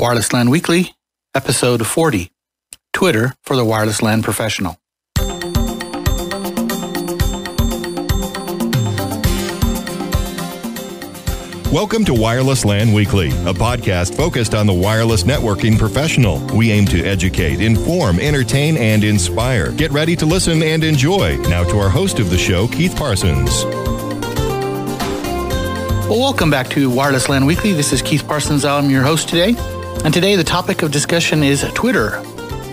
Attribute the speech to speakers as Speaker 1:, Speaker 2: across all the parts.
Speaker 1: Wireless LAN Weekly, Episode 40, Twitter for the Wireless LAN Professional.
Speaker 2: Welcome to Wireless LAN Weekly, a podcast focused on the wireless networking professional. We aim to educate, inform, entertain, and inspire. Get ready to listen and enjoy. Now to our host of the show, Keith Parsons.
Speaker 1: Well, welcome back to Wireless LAN Weekly. This is Keith Parsons. I'm your host today. And today the topic of discussion is Twitter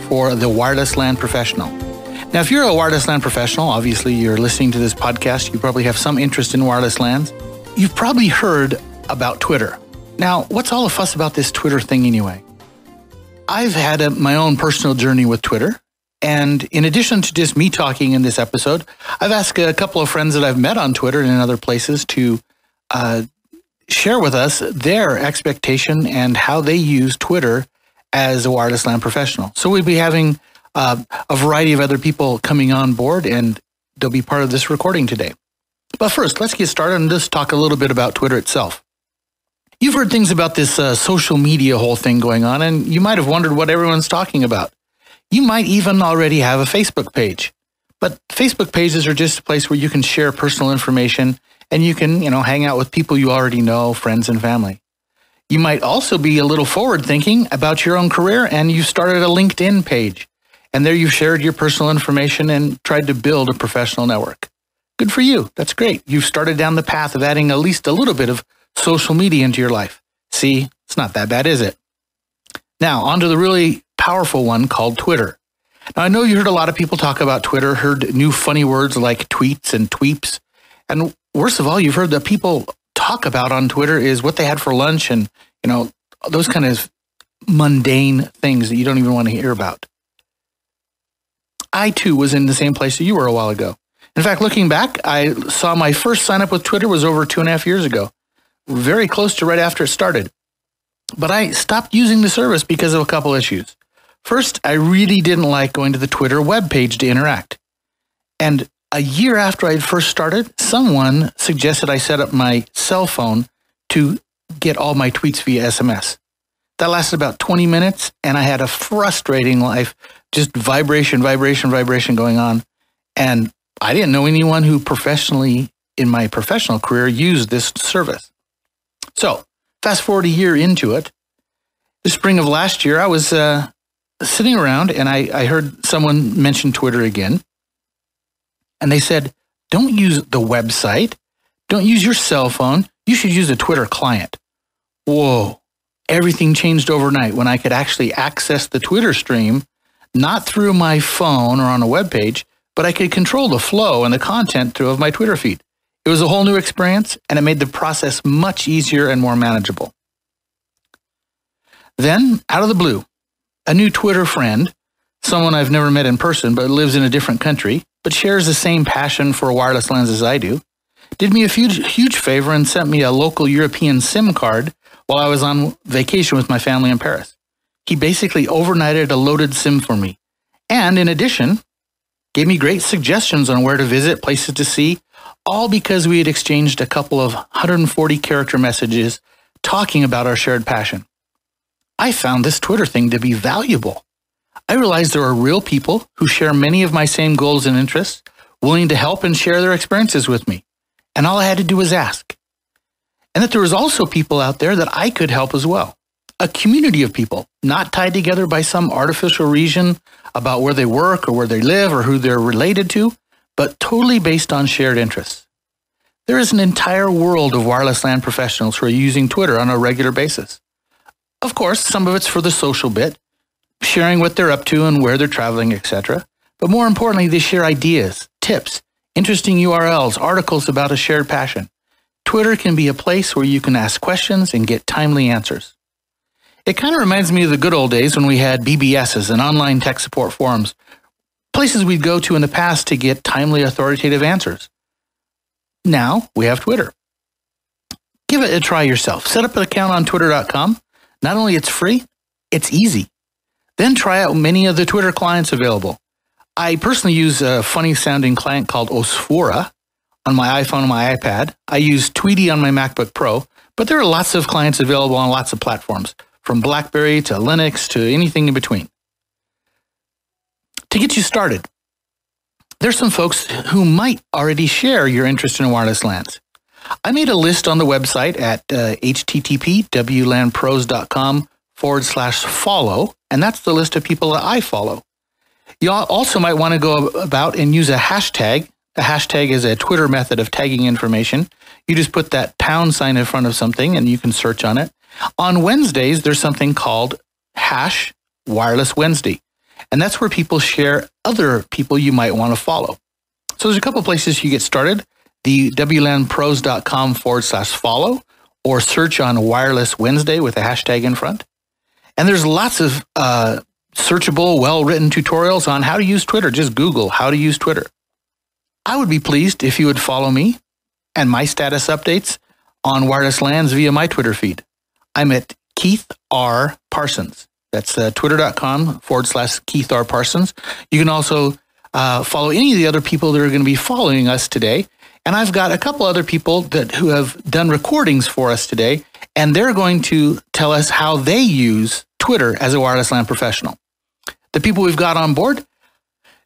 Speaker 1: for the Wireless LAN Professional. Now, if you're a Wireless LAN professional, obviously you're listening to this podcast, you probably have some interest in wireless LANs. You've probably heard about Twitter. Now, what's all the fuss about this Twitter thing anyway? I've had my own personal journey with Twitter. And in addition to just me talking in this episode, I've asked a couple of friends that I've met on Twitter and in other places to share with us their expectation and how they use Twitter as a wireless LAN professional. So we'll be having a variety of other people coming on board, and they'll be part of this recording today. But first, let's get started and just talk a little bit about Twitter itself. You've heard things about this social media whole thing going on, and you might have wondered what everyone's talking about. You might even already have a Facebook page. But Facebook pages are just a place where you can share personal information and you can, hang out with people you already know, friends and family. You might also be a little forward thinking about your own career, and you started a LinkedIn page. And there you've shared your personal information and tried to build a professional network. Good for you. That's great. You've started down the path of adding at least a little bit of social media into your life. See, it's not that bad, is it? Now, on to the really powerful one called Twitter. Now, I know you heard a lot of people talk about Twitter, heard new funny words like tweets and tweeps. And worst of all, you've heard that people talk about on Twitter is what they had for lunch and, those kind of mundane things that you don't even want to hear about. I, too, was in the same place that you were a while ago. In fact, looking back, I saw my first sign up with Twitter was over 2.5 years ago, very close to right after it started. But I stopped using the service because of a couple issues. First, I really didn't like going to the Twitter webpage to interact. And a year after I first started, someone suggested I set up my cell phone to get all my tweets via SMS. That lasted about 20 minutes, and I had a frustrating life, just vibration going on. And I didn't know anyone who professionally, in my professional career, used this service. So, fast forward a year into it, the spring of last year, I was sitting around, and I heard someone mention Twitter again. And they said, don't use the website. Don't use your cell phone. You should use a Twitter client. Whoa. Everything changed overnight when I could actually access the Twitter stream, not through my phone or on a web page, but I could control the flow and the content through of my Twitter feed. It was a whole new experience, and it made the process much easier and more manageable. Then, out of the blue, a new Twitter friend, someone I've never met in person but lives in a different country, but shares the same passion for wireless LANs as I do, did me a huge favor and sent me a local European SIM card while I was on vacation with my family in Paris. He basically overnighted a loaded SIM for me. And in addition, gave me great suggestions on where to visit, places to see, all because we had exchanged a couple of 140-character messages talking about our shared passion. I found this Twitter thing to be valuable. I realized there are real people who share many of my same goals and interests, willing to help and share their experiences with me. And all I had to do was ask. And that there was also people out there that I could help as well. A community of people, not tied together by some artificial reason about where they work or where they live or who they're related to, but totally based on shared interests. There is an entire world of wireless LAN professionals who are using Twitter on a regular basis. Of course, some of it's for the social bit, sharing what they're up to and where they're traveling, etc. But more importantly, they share ideas, tips, interesting URLs, articles about a shared passion. Twitter can be a place where you can ask questions and get timely answers. It kind of reminds me of the good old days when we had BBSs and online tech support forums, places we'd go to in the past to get timely, authoritative answers. Now we have Twitter. Give it a try yourself. Set up an account on twitter.com. Not only it's free, it's easy. Then try out many of the Twitter clients available. I personally use a funny-sounding client called Osphora on my iPhone and my iPad. I use Tweety on my MacBook Pro, but there are lots of clients available on lots of platforms. from BlackBerry to Linux to anything in between. To get you started, there's some folks who might already share your interest in wireless LANs. I made a list on the website at http://wlanpros.com/follow, and that's the list of people that I follow. You also might want to go about and use a hashtag. A hashtag is a Twitter method of tagging information. You just put that # in front of something and you can search on it. On Wednesdays, there's something called #WirelessWednesday, and that's where people share other people you might want to follow. So there's a couple places you get started. The WLANpros.com/follow, or search on Wireless Wednesday with a hashtag in front. And there's lots of searchable, well-written tutorials on how to use Twitter. Just Google how to use Twitter. I would be pleased if you would follow me and my status updates on wireless LANs via my Twitter feed. I'm at Keith R. Parsons. That's twitter.com/Keith R. Parsons. You can also follow any of the other people that are going to be following us today. And I've got a couple other people who have done recordings for us today, and they're going to tell us how they use Twitter as a wireless LAN professional. The people we've got on board: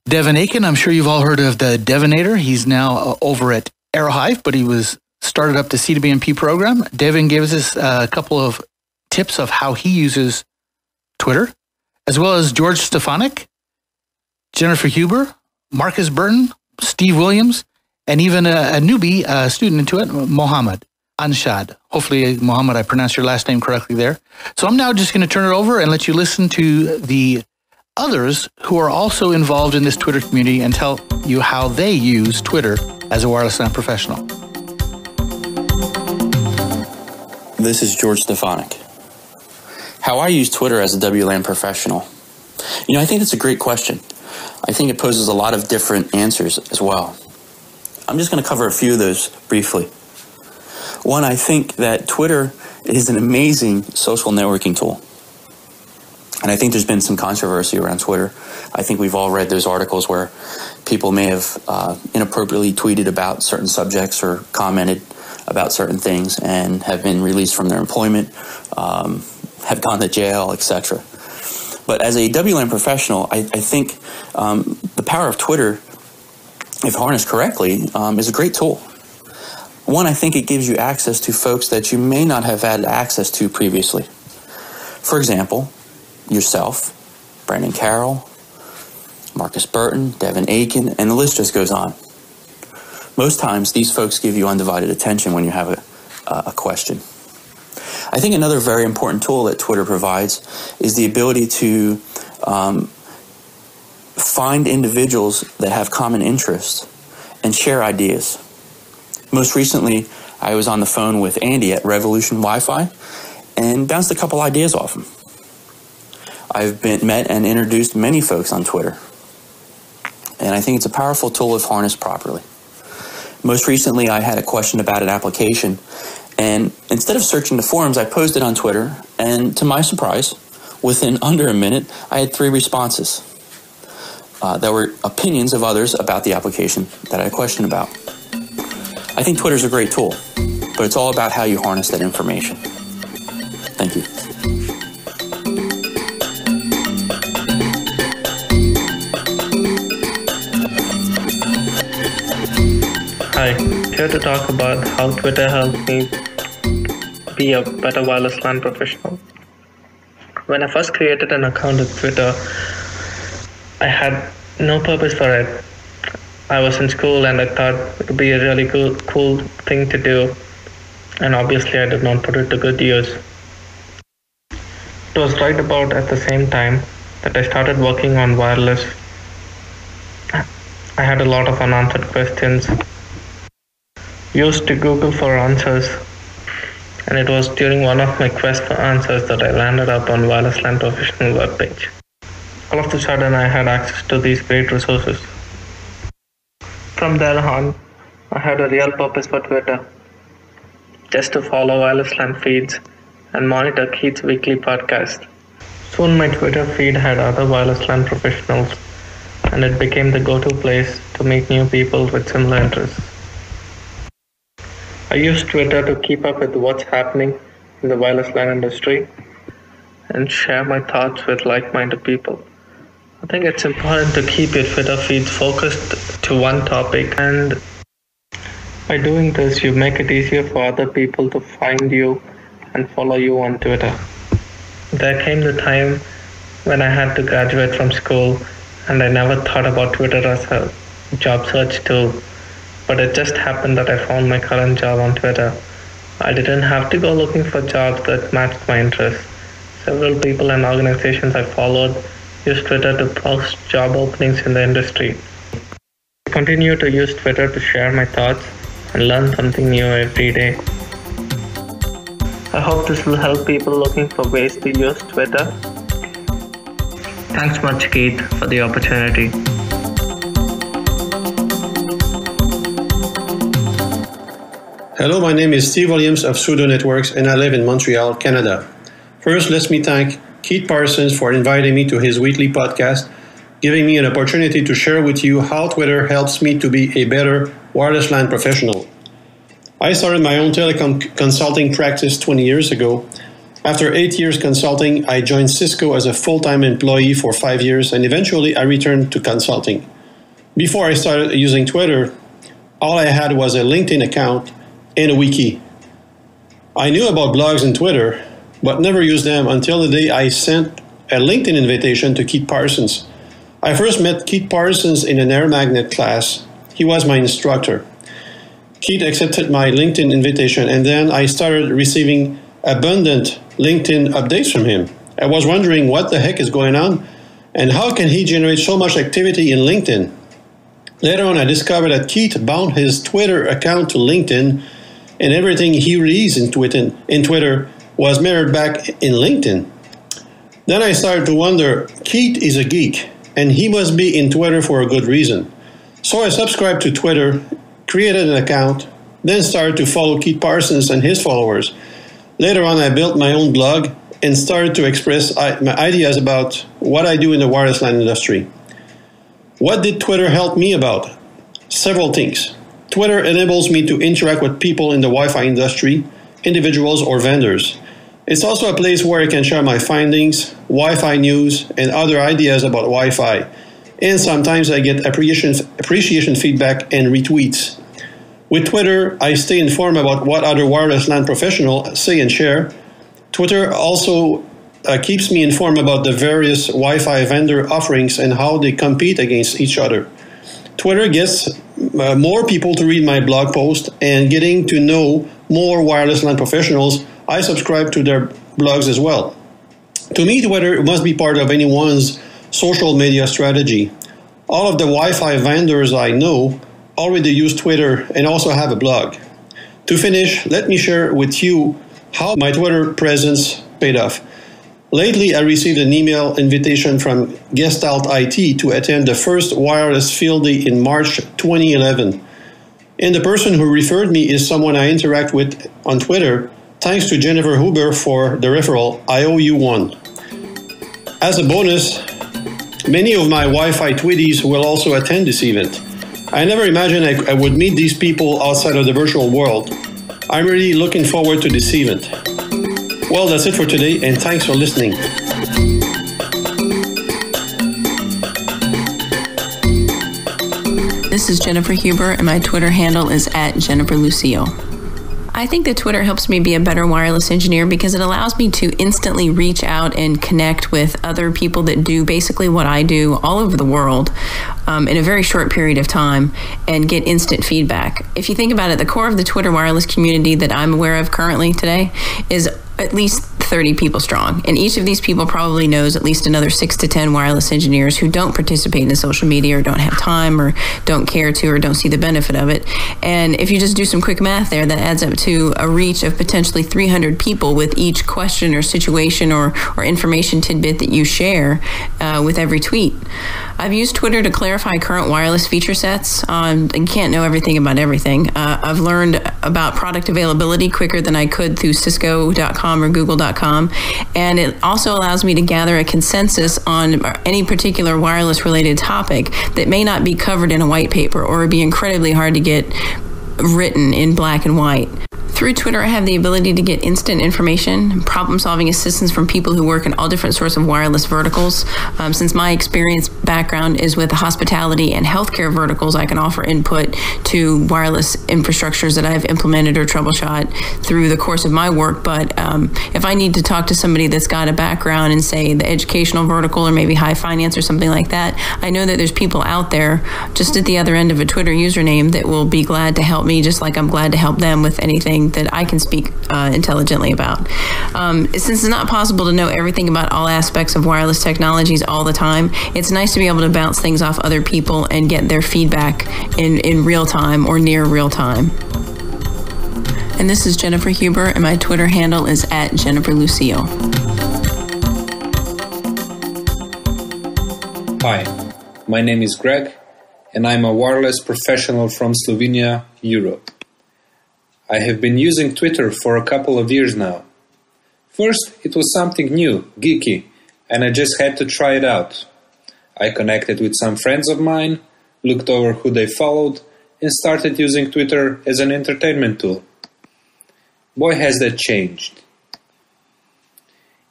Speaker 1: Devon Aiken. I'm sure you've all heard of the Devonator. He's now over at Aerohive, but he was started up the CWNP program. Devon gives us a couple of tips of how he uses Twitter, as well as George Stefanik, Jennifer Huber, Marcus Burton, Steve Williams, and even a newbie student into it, Mohammed Anshad. Hopefully, Mohammed, I pronounced your last name correctly there. So I'm now just going to turn it over and let you listen to the others who are also involved in this Twitter community and tell you how they use Twitter as a wireless LAN professional.
Speaker 3: This is George Stefanik. How I use Twitter as a WLAN professional. I think that's a great question. I think it poses a lot of different answers as well. I'm just going to cover a few of those briefly. One, I think that Twitter is an amazing social networking tool. And I think there's been some controversy around Twitter. I think we've all read those articles where people may have inappropriately tweeted about certain subjects or commented about certain things and have been released from their employment, have gone to jail, etc. But as a WLAN professional, I think the power of Twitter, if harnessed correctly, is a great tool. One, I think it gives you access to folks that you may not have had access to previously. For example, yourself, Brandon Carroll, Marcus Burton, Devon Aiken, and the list just goes on. Most times, these folks give you undivided attention when you have a question. I think another very important tool that Twitter provides is the ability to find individuals that have common interests and share ideas. Most recently, I was on the phone with Andy at Revolution Wi-Fi and bounced a couple ideas off him. I've met and introduced many folks on Twitter, and I think it's a powerful tool if harnessed properly. Most recently, I had a question about an application, and instead of searching the forums, I posted it on Twitter, and to my surprise, within under a minute, I had 3 responses. There were opinions of others about the application that I had a question about. I think Twitter's a great tool, but it's all about how you harness that information. Thank you.
Speaker 4: Hi, here to talk about how Twitter helped me be a better wireless LAN professional. When I first created an account with Twitter, I had no purpose for it. I was in school and I thought it would be a really cool thing to do, and obviously I did not put it to good use. It was right about at the same time that I started working on wireless. I had a lot of unanswered questions. Used to Google for answers, and it was during one of my quests for answers that I landed up on Wireless LAN Professional webpage. All of a sudden I had access to these great resources. From there on, I had a real purpose for Twitter, just to follow wireless LAN feeds and monitor Keith's weekly podcast. Soon my Twitter feed had other wireless LAN professionals, and it became the go-to place to meet new people with similar interests. I use Twitter to keep up with what's happening in the wireless LAN industry, and share my thoughts with like-minded people. I think it's important to keep your Twitter feeds focused to one topic, and by doing this, you make it easier for other people to find you and follow you on Twitter. There came the time when I had to graduate from school, and I never thought about Twitter as a job search tool, but it just happened that I found my current job on Twitter. I didn't have to go looking for jobs that matched my interests. Several people and organizations I followed used Twitter to post job openings in the industry. I continue to use Twitter to share my thoughts and learn something new every day. I hope this will help people looking for ways to use Twitter. Thanks much, Keith, for the opportunity.
Speaker 5: Hello, my name is Steve Williams of Pseudo Networks, and I live in Montreal, Canada. First, let me thank Keith Parsons for inviting me to his weekly podcast, giving me an opportunity to share with you how Twitter helps me to be a better wireless LAN professional. I started my own telecom consulting practice 20 years ago. After 8 years consulting, I joined Cisco as a full-time employee for 5 years, and eventually I returned to consulting. Before I started using Twitter, all I had was a LinkedIn account and a wiki. I knew about blogs and Twitter, but never used them until the day I sent a LinkedIn invitation to Keith Parsons. I first met Keith Parsons in an air magnet class. He was my instructor. Keith accepted my LinkedIn invitation, and then I started receiving abundant LinkedIn updates from him. I was wondering what the heck is going on, and how can he generate so much activity in LinkedIn? Later on, I discovered that Keith bound his Twitter account to LinkedIn, and everything he released in Twitter was mirrored back in LinkedIn. Then I started to wonder, Keith is a geek, and he must be in Twitter for a good reason. So I subscribed to Twitter, created an account, then started to follow Keith Parsons and his followers. Later on, I built my own blog and started to express my ideas about what I do in the wireless LAN industry. What did Twitter help me about? Several things. Twitter enables me to interact with people in the Wi-Fi industry, individuals or vendors. It's also a place where I can share my findings, Wi-Fi news, and other ideas about Wi-Fi. And sometimes I get appreciation feedback and retweets. With Twitter, I stay informed about what other wireless LAN professionals say and share. Twitter also keeps me informed about the various Wi-Fi vendor offerings and how they compete against each other. Twitter gets more people to read my blog post, and getting to know more wireless LAN professionals, I subscribe to their blogs as well. To me, Twitter must be part of anyone's social media strategy. All of the Wi-Fi vendors I know already use Twitter and also have a blog. To finish, let me share with you how my Twitter presence paid off. Lately, I received an email invitation from Gestalt IT to attend the first wireless field day in March 2011. And the person who referred me is someone I interact with on Twitter. Thanks to Jennifer Huber for the referral. I owe you one. As a bonus, many of my Wi-Fi Twitties will also attend this event. I never imagined I would meet these people outside of the virtual world. I'm really looking forward to this event. Well, that's it for today, and thanks for listening.
Speaker 6: This is Jennifer Huber, and my Twitter handle is @JenniferLucio. I think that Twitter helps me be a better wireless engineer because it allows me to instantly reach out and connect with other people that do basically what I do all over the world in a very short period of time and get instant feedback. If you think about it, the core of the Twitter wireless community that I'm aware of currently today is at least 30 people strong. And each of these people probably knows at least another 6 to 10 wireless engineers who don't participate in social media or don't have time or don't care to or don't see the benefit of it. And if you just do some quick math there, that adds up to a reach of potentially 300 people with each question or situation or information tidbit that you share with every tweet. I've used Twitter to clarify current wireless feature sets. You can't know everything about everything. I've learned about product availability quicker than I could through Cisco.com or Google.com. And it also allows me to gather a consensus on any particular wireless related topic that may not be covered in a white paper or be incredibly hard to get written in black and white. Through Twitter, I have the ability to get instant information, problem-solving assistance from people who work in all different sorts of wireless verticals. Since my experience background is with hospitality and healthcare verticals, I can offer input to wireless infrastructures that I've implemented or troubleshot through the course of my work. But if I need to talk to somebody that's got a background in, say, the educational vertical or maybe high finance or something like that, I know that there's people out there just at the other end of a Twitter username that will be glad to help me, just like I'm glad to help them with anything that I can speak intelligently about. Since it's not possible to know everything about all aspects of wireless technologies all the time, it's nice to be able to bounce things off other people and get their feedback in real time or near real time. And this is Jennifer Huber, and my Twitter handle is @JenniferLucio.
Speaker 7: Hi, my name is Greg, and I'm a wireless professional from Slovenia, Europe. I have been using Twitter for a couple of years now. First, it was something new, geeky, and I just had to try it out. I connected with some friends of mine, looked over who they followed, and started using Twitter as an entertainment tool. Boy, has that changed.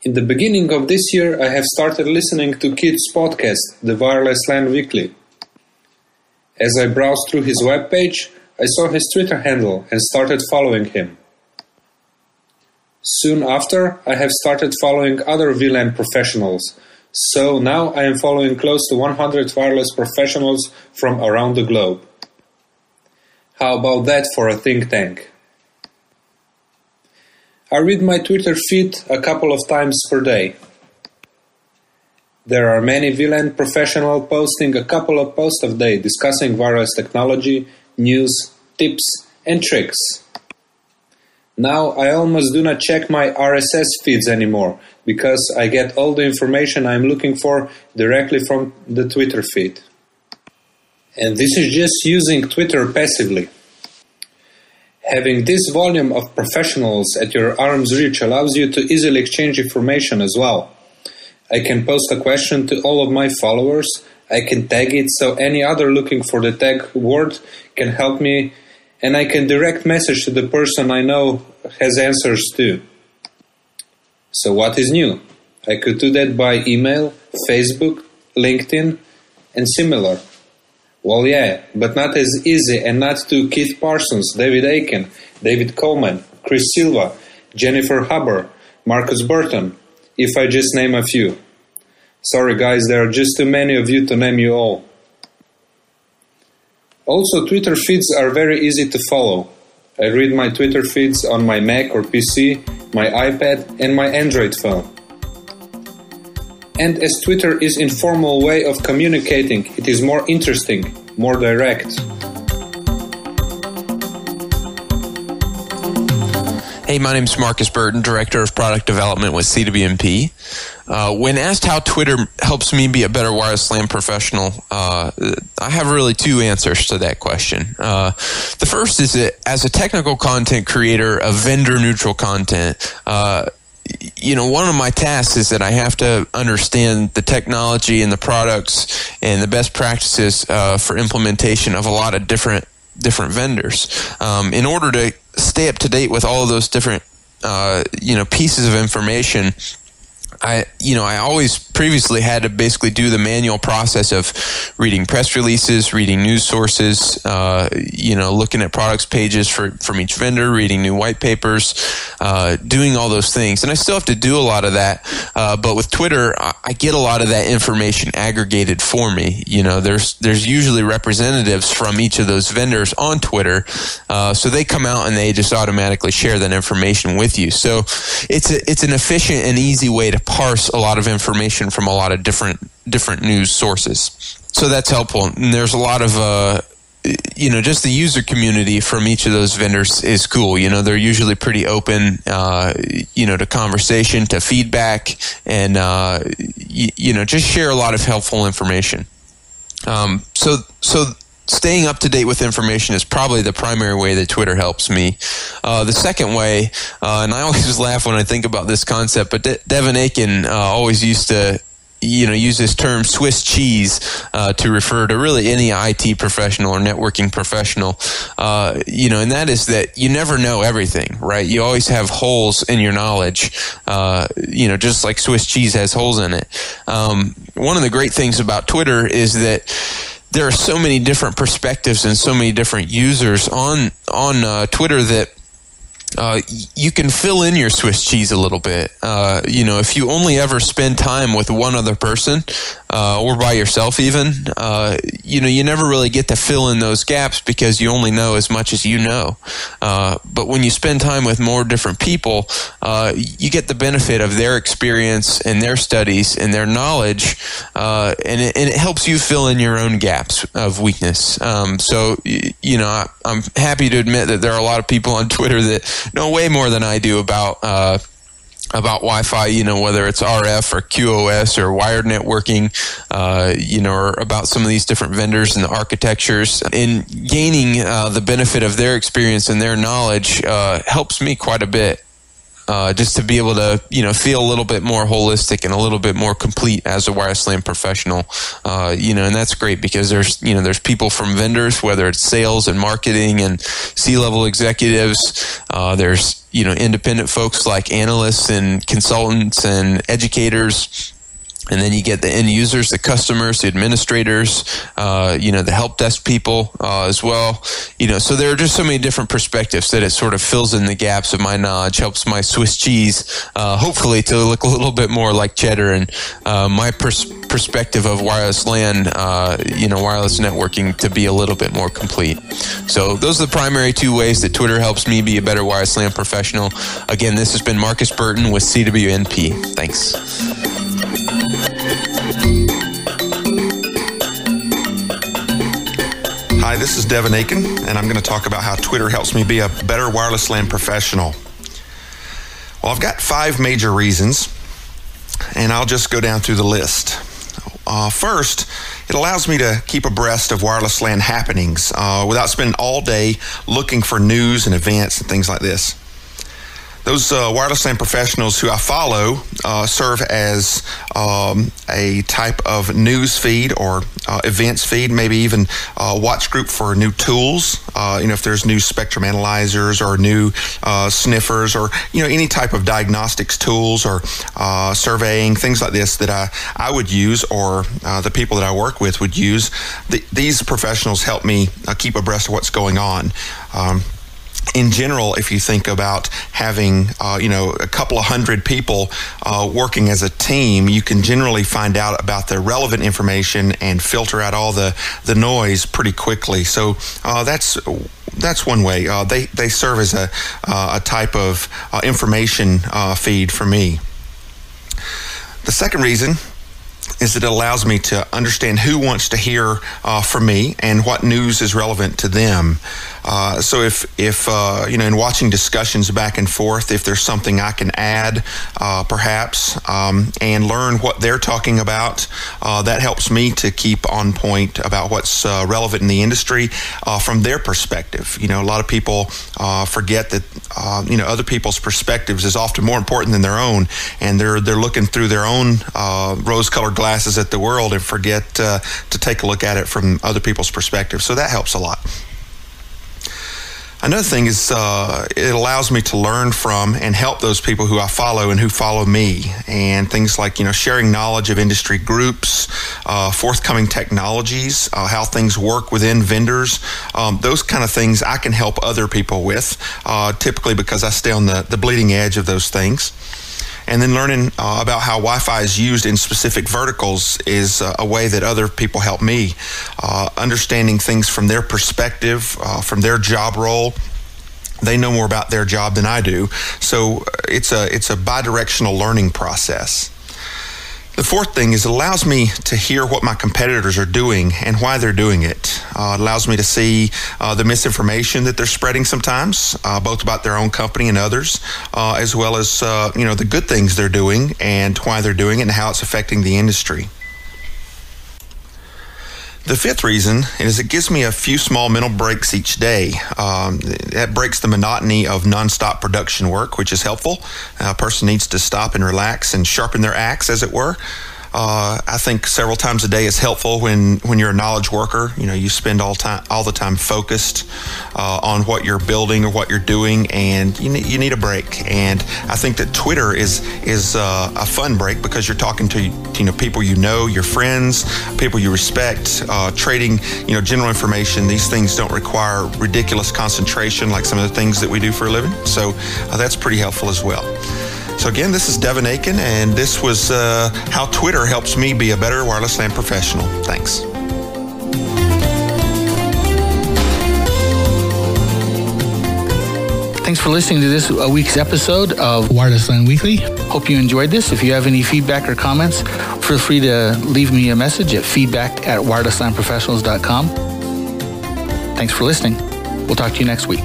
Speaker 7: In the beginning of this year, I have started listening to Keith's podcast, the Wireless LAN Weekly. As I browsed through his webpage, I saw his Twitter handle and started following him. Soon after, I have started following other VLAN professionals, so now I am following close to 100 wireless professionals from around the globe. How about that for a think tank? I read my Twitter feed a couple of times per day. There are many VLAN professionals posting a couple of posts a day discussing wireless technology, news, tips, and tricks. Now I almost do not check my RSS feeds anymore because I get all the information I'm looking for directly from the Twitter feed. And this is just using Twitter passively. Having this volume of professionals at your arm's reach allows you to easily exchange information as well. I can post a question to all of my followers. I can tag it so any other looking for the tag word can help me, and I can direct message to the person I know has answers to. So what is new? I could do that by email, Facebook, LinkedIn, and similar. Well, yeah, but not as easy and not to Keith Parsons, David Aiken, David Coleman, Chris Silva, Jennifer Huber, Marcus Burton, if I just name a few. Sorry guys, there are just too many of you to name you all. Also, Twitter feeds are very easy to follow. I read my Twitter feeds on my Mac or PC, my iPad, and my Android phone. And as Twitter is an informal way of communicating, it is more interesting, more direct.
Speaker 8: Hey, my name is Marcus Burton, Director of Product Development with CWMP. When asked how Twitter helps me be a better wireless LAN professional, I have really two answers to that question. The first is that as a technical content creator of vendor-neutral content, one of my tasks is that I have to understand the technology and the products and the best practices for implementation of a lot of different vendors. In order to stay up to date with all of those different pieces of information, I always previously had to basically do the manual process of reading press releases, reading news sources, looking at products pages from each vendor, reading new white papers, doing all those things. And I still have to do a lot of that. But with Twitter, I get a lot of that information aggregated for me. There's usually representatives from each of those vendors on Twitter. So they come out and they just automatically share that information with you. So it's an efficient and easy way to parse a lot of information from a lot of different news sources. So that's helpful. And there's a lot of just the user community from each of those vendors is cool. They're usually pretty open to conversation, to feedback, and just share a lot of helpful information. So staying up to date with information is probably the primary way that Twitter helps me. The second way, and I always laugh when I think about this concept, but Devon Aiken always used to use this term Swiss cheese to refer to really any IT professional or networking professional, and that is that you never know everything, right? You always have holes in your knowledge, just like Swiss cheese has holes in it. One of the great things about Twitter is that there are so many different perspectives and so many different users on Twitter that you can fill in your Swiss cheese a little bit. If you only ever spend time with one other person, or by yourself even, you never really get to fill in those gaps because you only know as much as you know. But when you spend time with more different people, you get the benefit of their experience and their studies and their knowledge, and it helps you fill in your own gaps of weakness. I'm happy to admit that there are a lot of people on Twitter that know way more than I do about Wi-Fi, whether it's RF or QoS or wired networking, or about some of these different vendors and the architectures. And gaining the benefit of their experience and their knowledge helps me quite a bit. Just to be able to, feel a little bit more holistic and a little bit more complete as a wireless LAN professional, and that's great because there's people from vendors, whether it's sales and marketing and C-level executives. There's, independent folks like analysts and consultants and educators. And then you get the end users, the customers, the administrators, the help desk people as well. So there are just so many different perspectives that it sort of fills in the gaps of my knowledge, helps my Swiss cheese, hopefully to look a little bit more like cheddar, and my perspective of wireless LAN, wireless networking to be a little bit more complete. So those are the primary two ways that Twitter helps me be a better wireless LAN professional. Again, this has been Marcus Burton with CWNP. Thanks.
Speaker 9: Hi, this is Devon Aiken, and I'm going to talk about how Twitter helps me be a better wireless LAN professional. Well, I've got 5 major reasons, and I'll just go down through the list. First, it allows me to keep abreast of wireless LAN happenings without spending all day looking for news and events and things like this. Those wireless LAN professionals who I follow serve as a type of news feed or events feed, maybe even a watch group for new tools. If there's new spectrum analyzers or new sniffers or, any type of diagnostics tools or surveying, things like this that I would use or the people that I work with would use. These professionals help me keep abreast of what's going on. In general, if you think about having, a couple of hundred people working as a team, you can generally find out about the relevant information and filter out all the noise pretty quickly. So that's one way. They serve as a type of information feed for me. The second reason is that it allows me to understand who wants to hear from me and what news is relevant to them. So if in watching discussions back and forth, if there's something I can add, perhaps, and learn what they're talking about, that helps me to keep on point about what's relevant in the industry from their perspective. A lot of people forget that other people's perspectives is often more important than their own, and they're looking through their own rose-colored glasses at the world and forget to take a look at it from other people's perspective. So that helps a lot. Another thing is it allows me to learn from and help those people who I follow and who follow me, and things like sharing knowledge of industry groups, forthcoming technologies, how things work within vendors, those kind of things I can help other people with, typically because I stay on the bleeding edge of those things. And then learning about how Wi-Fi is used in specific verticals is a way that other people help me. Understanding things from their perspective, from their job role. They know more about their job than I do. So it's a bi-directional learning process. The fourth thing is it allows me to hear what my competitors are doing and why they're doing it. It allows me to see the misinformation that they're spreading sometimes, both about their own company and others, as well as the good things they're doing and why they're doing it and how it's affecting the industry. The fifth reason is it gives me a few small mental breaks each day. That breaks the monotony of nonstop production work, which is helpful. A person needs to stop and relax and sharpen their axe, as it were. I think several times a day is helpful when you're a knowledge worker. You spend all the time focused on what you're building or what you're doing, and you need a break. And I think that Twitter is a fun break because you're talking to people your friends, people you respect, trading general information. These things don't require ridiculous concentration like some of the things that we do for a living. So that's pretty helpful as well. So again, this is Devon Aiken, and this was how Twitter helps me be a better wireless LAN professional. Thanks.
Speaker 1: Thanks for listening to this week's episode of Wireless LAN Weekly. Hope you enjoyed this. If you have any feedback or comments, feel free to leave me a message at feedback@wirelesslanprofessionals.com. Thanks for listening. We'll talk to you next week.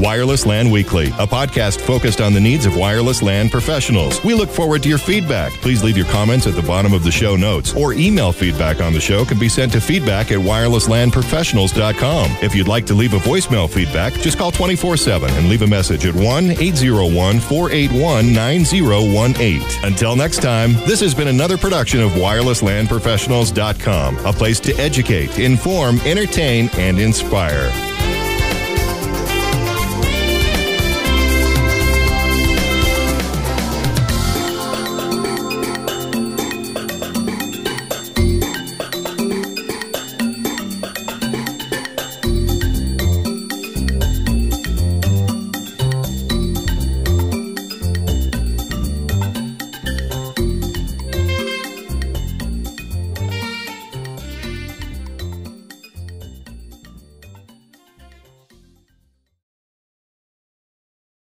Speaker 2: Wireless LAN Weekly, a podcast focused on the needs of wireless LAN professionals. We look forward to your feedback. Please leave your comments at the bottom of the show notes, or email feedback on the show can be sent to feedback@wirelesslanprofessionals.com. If you'd like to leave a voicemail feedback, just call 24/7 and leave a message at 1-801-481-9018. Until next time, this has been another production of wirelesslanprofessionals.com, a place to educate, inform, entertain, and inspire.